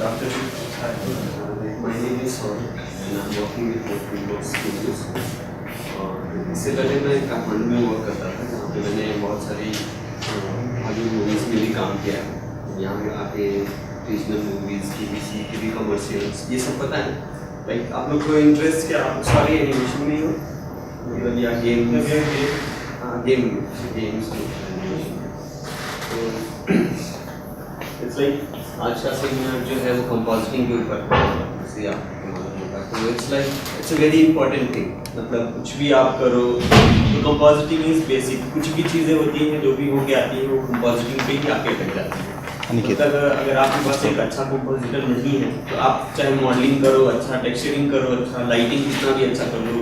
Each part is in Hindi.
afternoon. My name is Saurabh and I'm working with Dreamworks Studios. और इससे पहले मैं काठमांडू में वर्क करता था जहाँ पे मैंने बहुत सारी हॉलीवुड मूवीज़ में भी काम किया है। यहाँ पे आके रीजनल मूवीज़ की भी कमर्शियल्स ये सब पता है। लाइक आप लोग को इंटरेस्ट क्या आप सारे एनिमेशन में हो मतलब या गेम्स तो इट्स लाइक आज का सेमिनार जो है वो कंपोजिटिंग के ऊपर जैसे आपको मालूम होगा तो it's like it's a very important thing. मतलब कुछ भी आप करो तो कंपोजिटिंग इज बेसिक। कुछ भी चीज़ें होती हैं जो भी होके आती हैं वो कंपोजिटिंग पे ही आके अटक जाती है। मतलब अगर आपके पास एक अच्छा कंपोजिटर नहीं है तो आप चाहे मॉडलिंग करो, अच्छा टेक्सचरिंग करो, अच्छा लाइटिंग कितना भी अच्छा कर लो,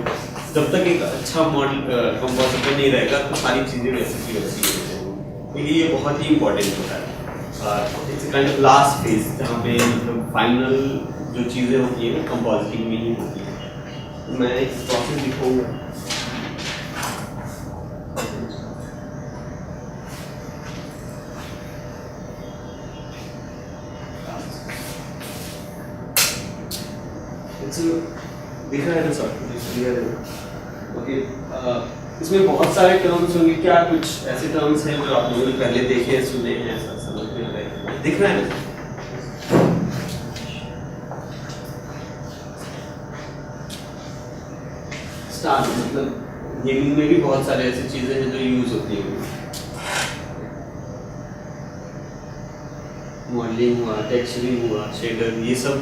जब तक एक अच्छा कंपोजिटर नहीं रहेगा तो सारी चीज़ें वैसी की वैसी हो जाएंगी। ये बहुत ही इंपॉर्टेंट होता है। It's kind of last phase जहाँ पे मतलब फाइनल जो चीज़ें होती हैं कंपोजिटिंग में ही होती हैं। मैं एक प्रोसेस दिखाऊंगा। दिख रहा है ना सर? ओके, इसमें बहुत सारे टर्म्स होंगे। क्या कुछ ऐसे टर्म्स हैं जो आप लोगों ने पहले देखे सुने हैं ऐसा समझ में आ रहा है? दिख रहा है ना? स्टार मतलब गेमिंग में भी बहुत सारे ऐसी चीजें हैं जो यूज होती हैं। मॉडलिंग हुआ, टेक्सचरिंग हुआ, शेडर, ये सब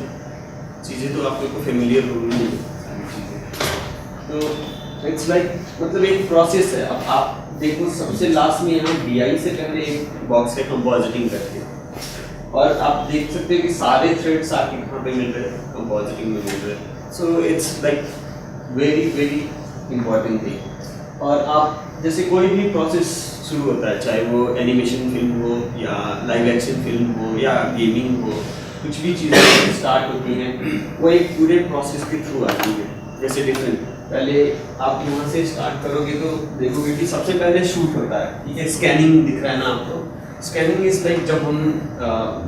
चीजें तो आप लोग को फेमिलियर होंगी सारी चीजें। तो इट्स लाइक मतलब एक प्रोसेस है। अब आप देखो सबसे लास्ट में यहाँ DI से पहले एक बॉक्स है कंपोजिटिंग करके और आप देख सकते हैं कि सारे थ्रेड्स आके यहाँ पे मिल रहे हैं, कंपोजिटिंग में मिल रहे हैं। So it's like very very important thing. और आप जैसे कोई भी प्रोसेस शुरू होता है, चाहे वो एनिमेशन फिल्म हो या लाइव एक्शन फिल्म हो या गेमिंग हो, कुछ भी चीज़ें स्टार्ट होती हैं वो एक पूरे प्रोसेस के थ्रू आती है। जैसे डिफरेंट पहले आप यहाँ से स्टार्ट करोगे तो देखोगे कि सबसे पहले शूट होता है, ठीक है? स्कैनिंग दिख रहा है ना आपको? स्कैनिंग इज लाइक जब हम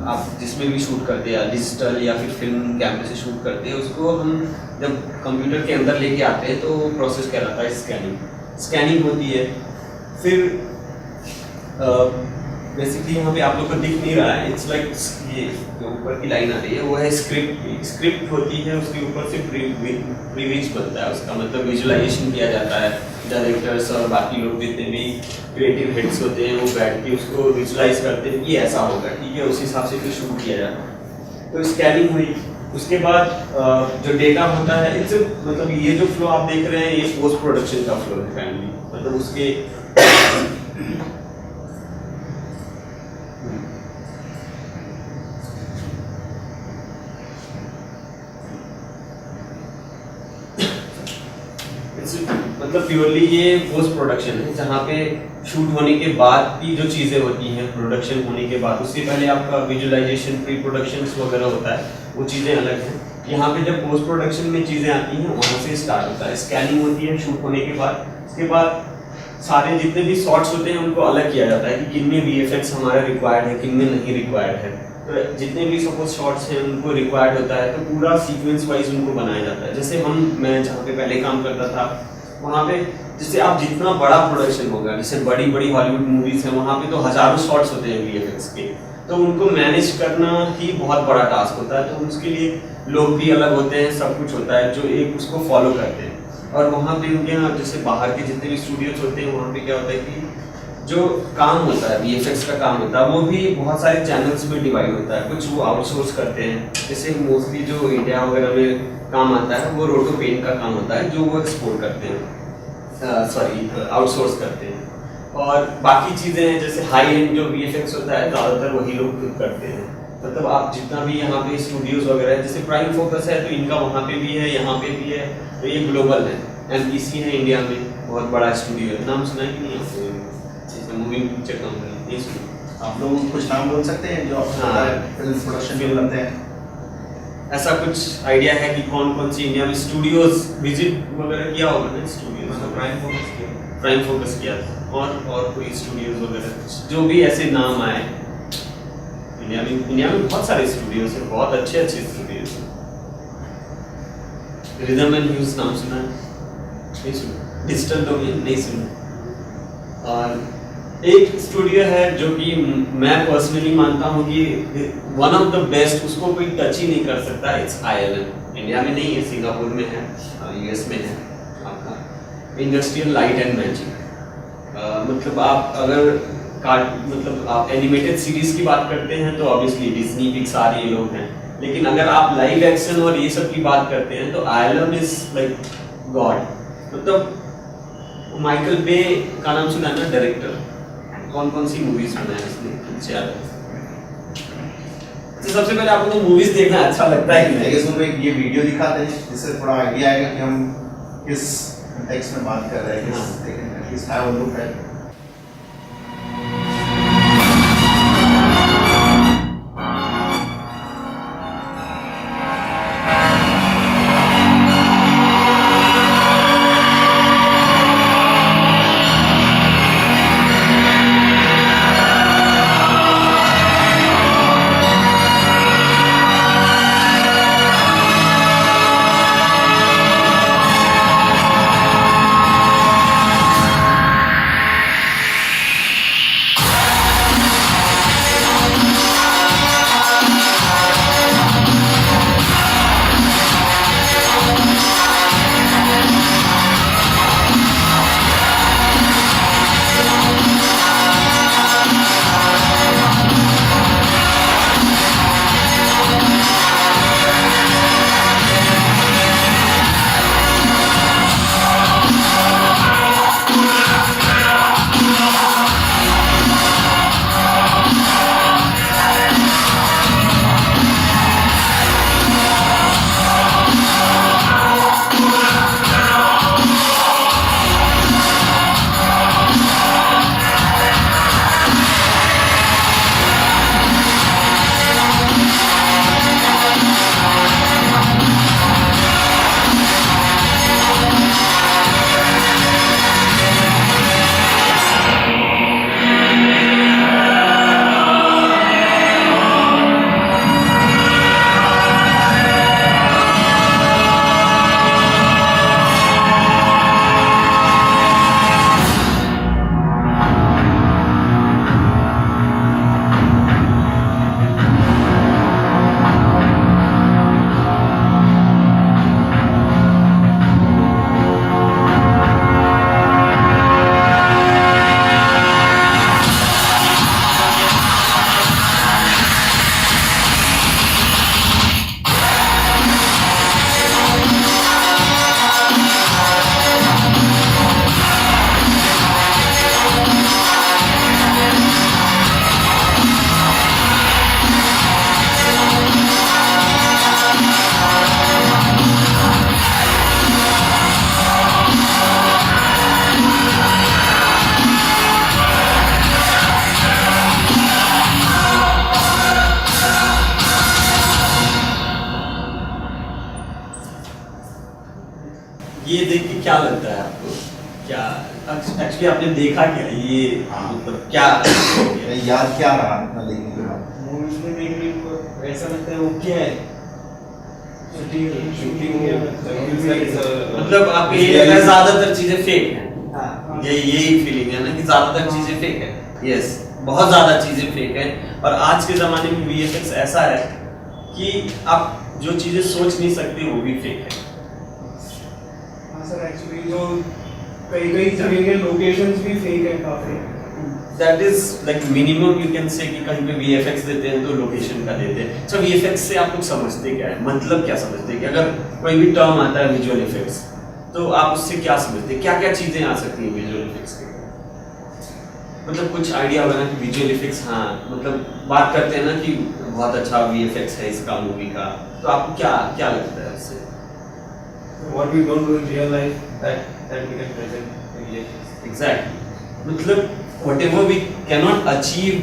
आप जिसमें भी शूट करते हैं डिजिटल या फिर फिल्म कैमरे से शूट करते हैं उसको हम जब कंप्यूटर के अंदर लेके आते हैं तो प्रोसेस कहलाता है स्कैनिंग। स्कैनिंग होती है फिर बेसिकली यहाँ पे आप लोग को दिख नहीं रहा है, इट्स लाइक ये जो ऊपर की लाइन आ रही है वो है स्क्रिप्ट। स्क्रिप्ट होती है, उसके ऊपर से प्रीविज बनता है, उसका मतलब विजुअलाइजेशन किया जाता है। डायरेक्टर्स और बाकी लोग जितने भी क्रिएटिव हेड्स होते हैं वो बैठ के उसको विजुअलाइज करते हैं कि ऐसा होगा, ठीक है? उस हिसाब से फिर शूट किया जाता है। तो स्कैनिंग हुई, उसके बाद जो डेटा होता है इट्स मतलब ये जो फ्लो आप देख रहे हैं ये पोस्ट प्रोडक्शन का फ्लो है फाइनली। मतलब उसके मतलब प्योरली ये पोस्ट प्रोडक्शन है जहाँ पे शूट होने के बाद की जो चीज़ें होती हैं प्रोडक्शन होने के बाद, उससे पहले आपका विजुअलाइजेशन प्री प्रोडक्शन वगैरह होता है, वो चीज़ें अलग हैं। यहाँ पे जब पोस्ट प्रोडक्शन में चीज़ें आती हैं वहाँ से स्टार्ट होता है। स्कैनिंग होती है शूट होने के बाद, उसके बाद सारे जितने भी शॉट्स होते हैं उनको अलग किया जाता है कि किन में VFX हमारा रिक्वायर्ड है, किन में नहीं रिक्वायर्ड है। तो जितने भी सपोज शॉट्स हैं उनको रिक्वायर्ड होता है तो पूरा सीक्वेंस वाइज उनको बनाया जाता है। जैसे मैं जहाँ पे पहले काम करता था वहाँ पे जैसे आप जितना बड़ा प्रोडक्शन होगा, जैसे बड़ी बड़ी हॉलीवुड मूवीज हैं वहाँ पे तो हजारों शॉट्स होते हैं VFX के, तो उनको मैनेज करना ही बहुत बड़ा टास्क होता है। तो उसके लिए लोग भी अलग होते हैं, सब कुछ होता है जो एक उसको फॉलो करते हैं। और वहाँ पे उनके यहाँ जैसे बाहर के जितने भी स्टूडियोज होते हैं वहाँ पे क्या होता है कि जो काम होता है VFX का काम होता है वो भी बहुत सारे चैनल्स में डिवाइड होता है। कुछ वो आउटसोर्स करते हैं, जैसे मोस्टली जो इंडिया वगैरह में काम आता है वो रोटो पेंट का काम होता है जो वो एक्सपोर्ट करते हैं, आउटसोर्स करते हैं। और बाकी चीज़ें हैं जैसे हाई एंड जो VFX होता है ज़्यादातर वही लोग खुद करते हैं। मतलब आप जितना भी यहाँ पे स्टूडियोज वगैरह है, जैसे प्राइम फोकस है तो इनका वहाँ पे भी है, यहाँ पे भी है, तो ये ग्लोबल है। MPC है इंडिया में, बहुत बड़ा स्टूडियो है, नाम सुना है कि नहीं? मूविंग पिक्चर कंपनी, नहीं सुना? आप लोग कुछ नाम बोल सकते हैं जो फिल्म प्रोडक्शन में बनते हैं? ऐसा कुछ आइडिया है कि कौन कौन सी इंडिया में स्टूडियोज विजिट वगैरह किया होगा ना? स्टूडियोज मतलब प्राइम फोकस किया था और कोई स्टूडियोज वगैरह जो भी ऐसे नाम आए इंडिया में बहुत सारे स्टूडियोज हैं, बहुत अच्छे अच्छे स्टूडियोज हैं। रिदम एंड ह्यूज नाम सुना है? नहीं सुना। डिजिटल डोमेन नहीं सुना। और एक स्टूडियो है जो कि मैं पर्सनली मानता हूँ कि वन ऑफ द बेस्ट, उसको कोई टच ही नहीं कर सकता, इट्स ILM। इंडिया में नहीं है, सिंगापुर में है, US में है आपका इंडस्ट्रियल लाइट एंड मैजिक। मतलब आप अगर मतलब आप एनिमेटेड सीरीज की बात करते हैं तो ऑब्वियसली डिज्नी, पिक्सार ये लोग हैं, लेकिन अगर आप लाइव एक्शन और ये सब की बात करते हैं तो ILM इज लाइक गॉड। मतलब माइकल बे का नाम सुना है ना, डायरेक्टर? कौन कौन सी मूवीज बनाई उसने? तो सबसे पहले आपको मूवीज देखना अच्छा लगता है कि नहीं? उसमें ये वीडियो दिखाते हैं जिससे थोड़ा आइडिया आएगा कि हम किस टेक्स्ट में बात कर रहे हैं, किस हैव अ लुक एट। ये देख के क्या लगता है आपको? क्या एक्चुअली आपने देखा क्या ये? मतलब क्या याद क्या रहा इतना देखने के बाद? मूवीज में देखने को ऐसा लगता है वो क्या है, मतलब आपको ये लगता है ज्यादातर चीजें फेक हैं? हाँ। यही फीलिंग है ना कि ज्यादातर चीजें फेक है? यस, बहुत ज्यादा चीजें फेक है। और आज के जमाने में VFX ऐसा है कि आप जो चीजें सोच नहीं सकते वो भी फेक है। सर एक्चुअली जो कई जगह के लोकेशंस भी फेक है काफी। That is like minimum you can say कि कहीं पे VFX देते हैं तो लोकेशन का देते हैं। So VFX से आप लोग समझते क्या है? मतलब क्या समझते हैं कि अगर कोई भी टर्म आता है विजुअल इफेक्ट्स, तो आप उससे क्या समझते हैं? क्या क्या चीजें आ सकती हैं विजुअल इफेक्ट्स के? मतलब कुछ आइडिया होगा ना कि विजुअल इफेक्ट्स, हाँ मतलब बात करते हैं ना कि बहुत अच्छा VFX है इसका मूवी का, तो आपको क्या क्या लगता है उससे? What we don't do in real life that we can present in VFX. Exactly. मतलब whatever we cannot achieve,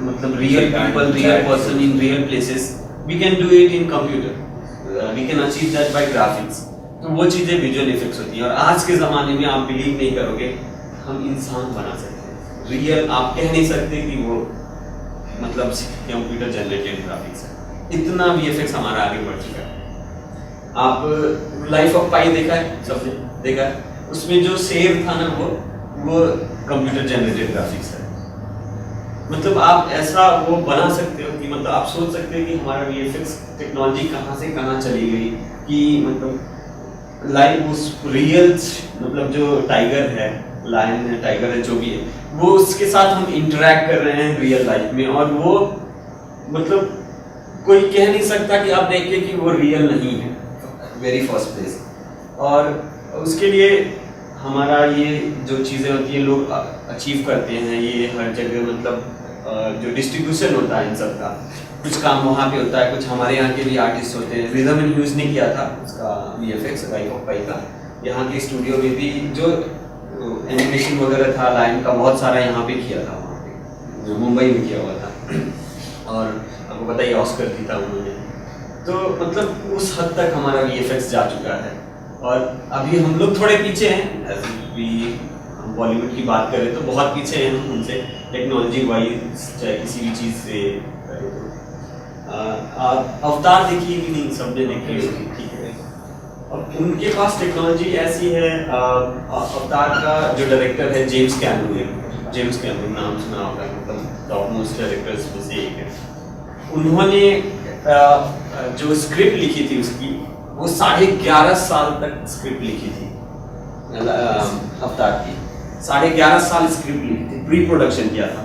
मतलब real people, real person in real places, we can do it in computer. We can achieve that by graphics. तो वो चीजें विजुअल इफेक्ट्स होती हैं। और आज के जमाने में आप बिलीव नहीं करोगे, हम इंसान बना सकते हैं। रियल आप कह नहीं सकते कि वो मतलब कंप्यूटर जनरेटेड ग्राफिक्स है। इतना VFX हमारा आगे बढ़ चुका है। आप लाइफ ऑफ पाई देखा है, सबने देखा है, उसमें जो शेर था ना वो कंप्यूटर जनरेटेड ग्राफिक्स है। मतलब आप ऐसा वो बना सकते हो कि मतलब आप सोच सकते हो कि हमारा VFX टेक्नोलॉजी कहाँ से कहाँ चली गई, कि मतलब लाइव उस रियल मतलब जो टाइगर है, लायन है, टाइगर है, जो भी है, वो उसके साथ हम इंटरेक्ट कर रहे हैं रियल लाइफ में, और वो मतलब कोई कह नहीं सकता कि आप देखिए कि वो रियल नहीं है वेरी फर्स्ट प्लेस। और उसके लिए हमारा ये जो चीज़ें होती हैं लोग अचीव करते हैं, ये हर जगह मतलब जो डिस्ट्रीब्यूशन होता है इन सब का, कुछ काम वहाँ पे होता है, कुछ हमारे यहाँ के भी आर्टिस्ट होते हैं। रिदम एंड ह्यूज ने किया था उसका VFX लाइफ ऑफ पाई का, यहाँ के स्टूडियो में भी जो एनिमेशन वगैरह था लाइन का बहुत सारा यहाँ पे किया था, वहाँ पे मुंबई में किया हुआ था, और आपको पता ही ऑस्कर जीता उन्होंने। तो मतलब उस हद तक हमारा VFX जा चुका है, और अभी हम लोग थोड़े पीछे हैं। हम बॉलीवुड की बात करें तो बहुत पीछे हैं हम उनसे टेक्नोलॉजी वाइज, चाहे किसी भी चीज़ से करें तो। अवतार देखी भी नहीं, सबने देखी होगी, ठीक है। अब उनके पास टेक्नोलॉजी ऐसी है, अवतार का जो डायरेक्टर है जेम्स कैमरून नाम सुना होगा, मतलब टॉप मोस्ट डायरेक्टर्स में से एक है। उन्होंने जो स्क्रिप्ट लिखी थी उसकी, वो 11.5 साल तक स्क्रिप्ट लिखी थी अवतार की, 11.5 साल स्क्रिप्ट लिखी थी, प्री प्रोडक्शन किया था,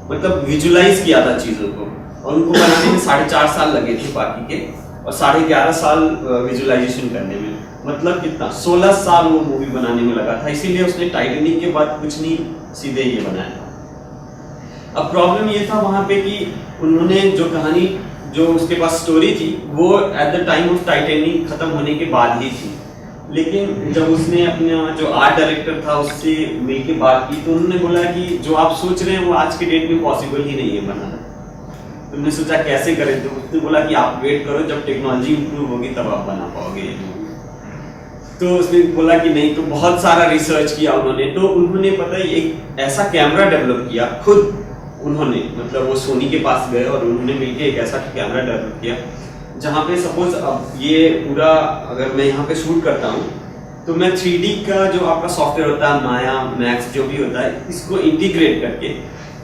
मतलब विजुलाइज किया था चीज़ों को, और उनको बनाने में 4.5 साल लगे थे बाकी के, और 11.5 साल विजुलाइजेशन करने में, मतलब कितना 16 साल वो मूवी बनाने में लगा था। इसीलिए उसने टाइटैनिक के बाद कुछ नहीं, सीधे ये बनाया था। अब प्रॉब्लम ये था वहाँ पे कि उन्होंने जो कहानी, जो उसके पास स्टोरी थी, वो at the time of Titanic खत्म होने के बाद ही थी, लेकिन जब उसने अपना जो आर्ट डायरेक्टर था उससे मिल के बात की, तो उन्होंने बोला कि जो आप सोच रहे हैं वो आज के डेट में पॉसिबल ही नहीं है बनाना। तुमने सोचा कैसे करें, तो उसने बोला कि आप वेट करो, जब टेक्नोलॉजी इंप्रूव होगी तब आप बना पाओगे ये मूवी। तो उसने बोला कि नहीं, तो बहुत सारा रिसर्च किया उन्होंने, तो उन्होंने पता है एक ऐसा कैमरा डेवलप किया खुद उन्होंने, मतलब वो सोनी के पास गए और उन्होंने मिलके एक ऐसा कैमरा डेवलप किया जहाँ पे सपोज अब ये पूरा अगर मैं यहाँ पे शूट करता हूँ तो मैं 3D का जो आपका सॉफ्टवेयर होता है, माया मैक्स जो भी होता है, इसको इंटीग्रेट करके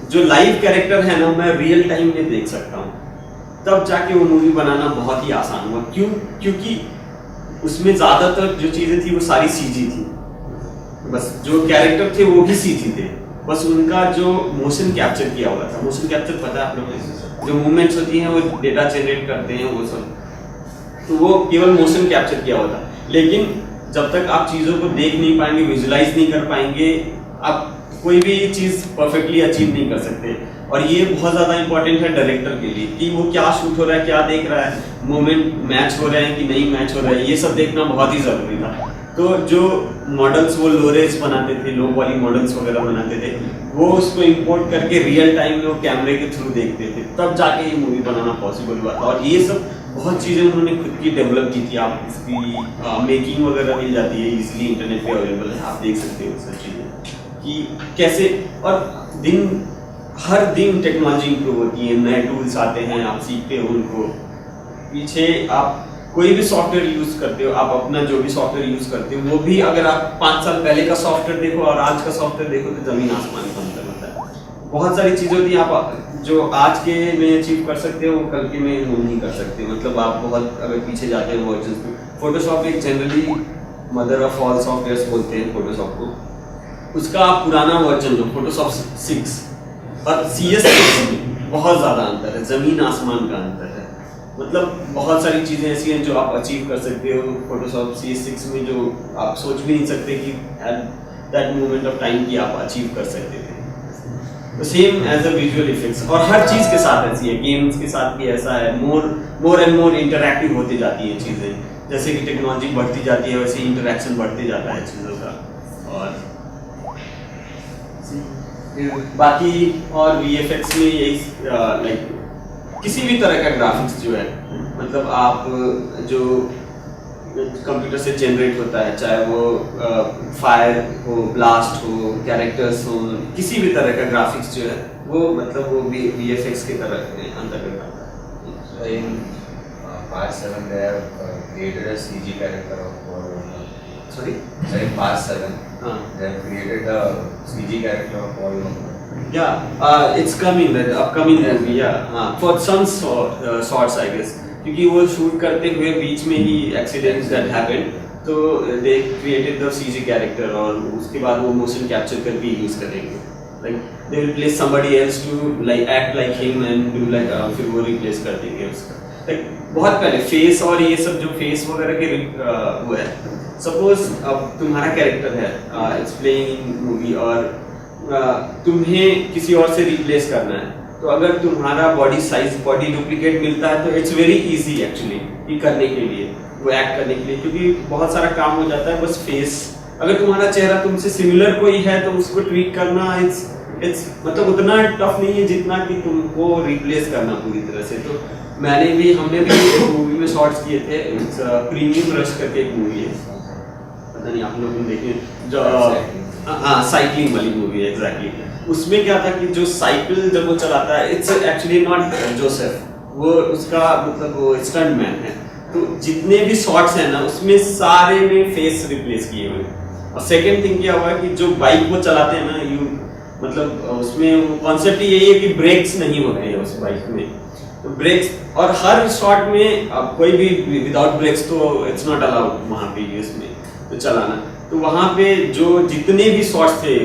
जो लाइव कैरेक्टर है ना, मैं रियल टाइम में देख सकता हूँ। तब जाके वो मूवी बनाना बहुत ही आसान हुआ। क्यों? क्योंकि उसमें ज्यादातर जो चीजें थी वो सारी CG थी, बस जो कैरेक्टर थे वो भी CG थे, बस उनका जो मोशन कैप्चर किया हुआ था। मोशन कैप्चर पता है आप लोगों को, जो मूवमेंट्स होती हैं वो डेटा जनरेट करते हैं वो सब, तो वो केवल मोशन कैप्चर किया हुआ था। लेकिन जब तक आप चीज़ों को देख नहीं पाएंगे, विजुलाइज नहीं कर पाएंगे, आप कोई भी चीज़ परफेक्टली अचीव नहीं कर सकते। और ये बहुत ज़्यादा इंपॉर्टेंट है डायरेक्टर के लिए कि वो क्या शूट हो रहा है, क्या देख रहा है, मोमेंट मैच हो रहे हैं कि नहीं मैच हो रहा है, ये सब देखना बहुत ही ज़रूरी था। तो जो मॉडल्स वो लोरेज बनाते थे, लो पॉली मॉडल्स वगैरह बनाते थे, वो उसको इंपोर्ट करके रियल टाइम में वो कैमरे के थ्रू देखते थे, तब जाके ये मूवी बनाना पॉसिबल हुआ था। और ये सब बहुत चीज़ें उन्होंने खुद की डेवलप की थी। आप इसकी मेकिंग वगैरह मिल जाती है इजीली, इंटरनेट पे अवेलेबल है, आप देख सकते हो सब चीज़ें कि कैसे। और हर दिन टेक्नोलॉजी इंप्रूव होती है, नए टूल्स आते हैं, आप सीखते हो उनको। पीछे आप कोई भी सॉफ्टवेयर यूज करते हो, आप अपना जो भी सॉफ्टवेयर यूज करते हो, वो भी अगर आप 5 साल पहले का सॉफ्टवेयर देखो और आज का सॉफ्टवेयर देखो तो जमीन आसमान का अंतर होता है। बहुत सारी चीज़ें होती हैं आप जो आज के में अचीव कर सकते हो वो कल के में वो नहीं कर सकते। मतलब आप बहुत अगर पीछे जाते हो वर्जन में, फोटोशॉप एक generally mother of all software बोलते हैं फोटोशॉप को, उसका आप पुराना वर्जन लो फोटोशॉप 6 और CS6 में बहुत ज़्यादा अंतर है, ज़मीन आसमान का अंतर है। मतलब बहुत सारी चीज़ें ऐसी हैं जो आप अचीव कर सकते हो फोटोशॉप CS6 में, जो आप सोच भी नहीं सकते कि at that moment of time की आप अचीव कर सकते थे। तो same as a visual effects, और हर चीज़ के साथ ऐसी है, गेम्स के साथ भी ऐसा है, मोर एंड मोर इंटरैक्टिव होती जाती है चीज़ें। जैसे कि टेक्नोलॉजी बढ़ती जाती है वैसे इंटरैक्शन बढ़ते जाता है चीज़ों का। और बाकी और VFX में यही लाइक किसी भी तरह का ग्राफिक्स जो है, मतलब आप जो कंप्यूटर से जनरेट होता है, चाहे वो फायर हो, ब्लास्ट हो, कैरेक्टर्स हो, किसी भी तरह का ग्राफिक्स जो है वो मतलब वो भी VFX की तरह अंतर्गत आता है। So in part 7 they have created a CG character of Paul Walker. Sorry, So in part 7 हाँ, they have created a CG character of Paul Walker. yeah, it's coming, that upcoming movie, yeah, हाँ, for some sorts I guess, क्योंकि वो शूट करते हुए बीच में ही एक्सीडेंट दैट हैपेंड, तो they created the CG character और उसके बाद वो मोशन कैप्चर करके यूज करेंगे, like they will place somebody else to like act like him and do like, फिर वो रिप्लेस कर देंगे उसका, लाइक बहुत पहले फेस और ये सब जो फेस वगैरह के वो है, सपोज अब तुम्हारा कैरेक्टर है, इट्स प्लेइंग मूवी और तुम्हें किसी और से रिप्लेस करना है, तो अगर तुम्हारा बॉडी साइज, बॉडी डुप्लीकेट मिलता है तो इट्स वेरी इजी एक्चुअली ये करने के लिए, वो एक्ट करने के लिए, क्योंकि बहुत सारा काम हो जाता है, बस फेस, अगर तुम्हारा चेहरा तुमसे सिमिलर कोई है तो उसको ट्वीट करना इट्स मतलब उतना टफ नहीं है जितना कि तुमको रिप्लेस करना पूरी तरह से। तो हमने भी एक मूवी में शॉट्स किए थे, इट्स प्रीमियम रश करके एक मूवी है, पता नहीं आप लोगों ने देखे, जो हाँ साइकिलिंग वाली मूवी है एग्जैक्टली। उसमें क्या था कि जो साइकिल जब वो चलाता है, इट्स एक्चुअली नॉट जोसेफ, वो उसका मतलब वो स्टंट मैन है, तो जितने भी शॉट्स हैं ना उसमें सारे में फेस रिप्लेस किए हुए। और सेकंड थिंग क्या हुआ कि जो बाइक वो चलाते हैं ना, मतलब उसमें कॉन्सेप्ट यही है कि ब्रेक्स नहीं होते हैं उस बाइक में, तो ब्रेक्स, और हर शॉट में अब कोई भी विदाउट ब्रेक्स तो इट्स नॉट अलाउड वहाँ पे यूएस में तो चलाना, तो वहाँ पे जो जितने भी शॉट्स थे